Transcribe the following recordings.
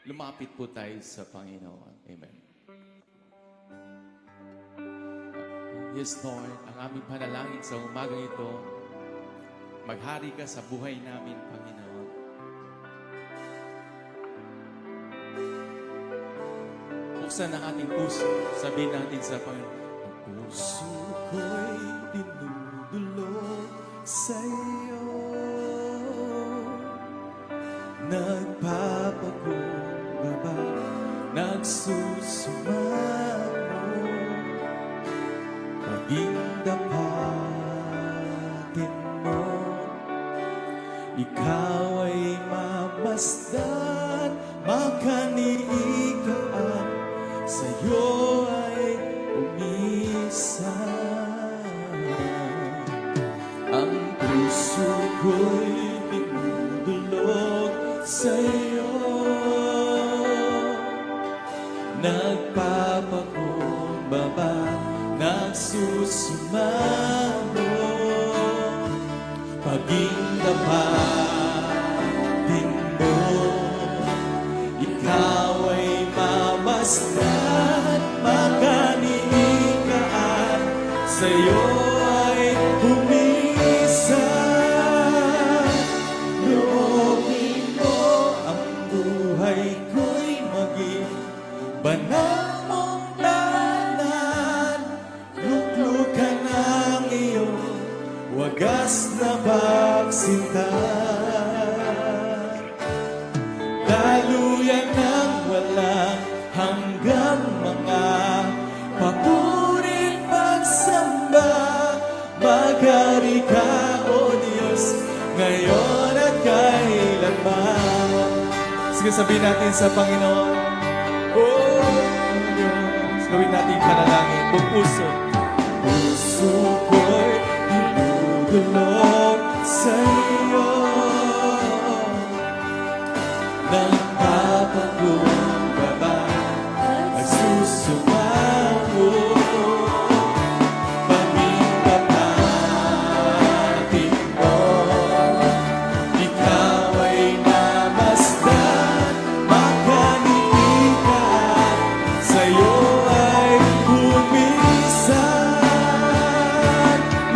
lumapit po tayo sa Panginoon. Amen. Yes, Lord, ang aming panalangin sa umaga ito, maghari ka sa buhay namin, Panginoon. Buksan ang ating puso, sabihin natin sa Panginoon, ang puso ko'y dinudulog sa iyo, nagpapakumbaba, nagsusumamo, maging dapatin mo, ikaw ay mamasdan, makaniikaan, sa'yo ay umisan. Ang puso ko'y dinudulog sa'yo, nagpapakumbaba, nagsusumamo, paging dapatin mo, ikaw ay mamasdan, makaniikaan, sa'yo ay humisan. Loobin mo ang buhay ko'y maging banal mong tahanan, luklukan ang iyong wagas na pagsinta. Daluyan ng walang hanggang mga papurit pagsamba, maghari ka, O Diyos, ngayon at kailanman. Sige, sabihin natin sa Panginoon, Oh Diyos, gawin natin panalangin, buong puso. Puso ko'y dinudulog sa iyo, nagpapakumbaba, nagsusumamo, paging dapatin mo, ikaw ay namasdan, makaniikaan, sa'yo ay humisan.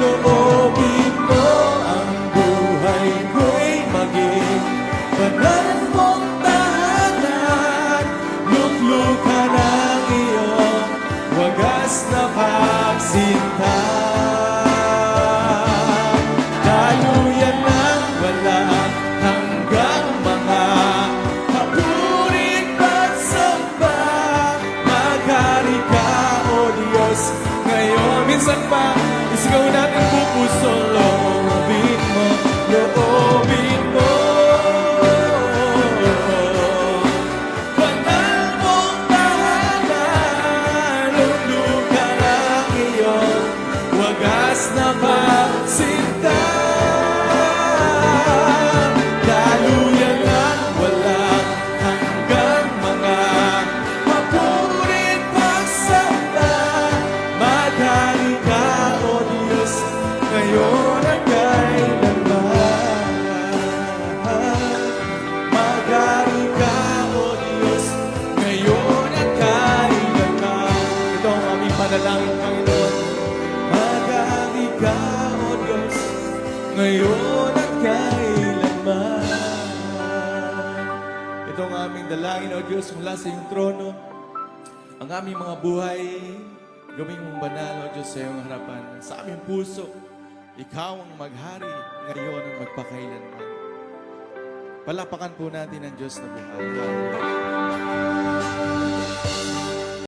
Loobin mo ang buhay ko'y maging banal mong tahanan, luklukan ang iyong wagas na pagsinta. Daluyan ng walang hanggang mga papurit pagsamba, maghari ka, O Diyos, ngayon. Minsan pa, isigaw natin buong puso, loobin mo, loobin mo. Banal mong tahanan, luklukan ang iyong wagas na pagsinta. Daluyan ng walang hanggang mga papurit pagsamba, maghari ka, O Diyos, ngayon at kailanman. Maghari ka, O Diyos, ngayon at kailanman. Ito ang aming panalangin, Panginoon. Maghari ka, O Diyos, ngayon at kailanman. Ito ang aming dalangin, O Diyos, mula sa iyong trono. Ang aming mga buhay, gawing mong banal, O Diyos, sa iyong harapan. Sa aming puso, ikaw ang maghari ngayon at magpakailanman. Palapakan po natin ang Diyos na buhay. Hallelujah.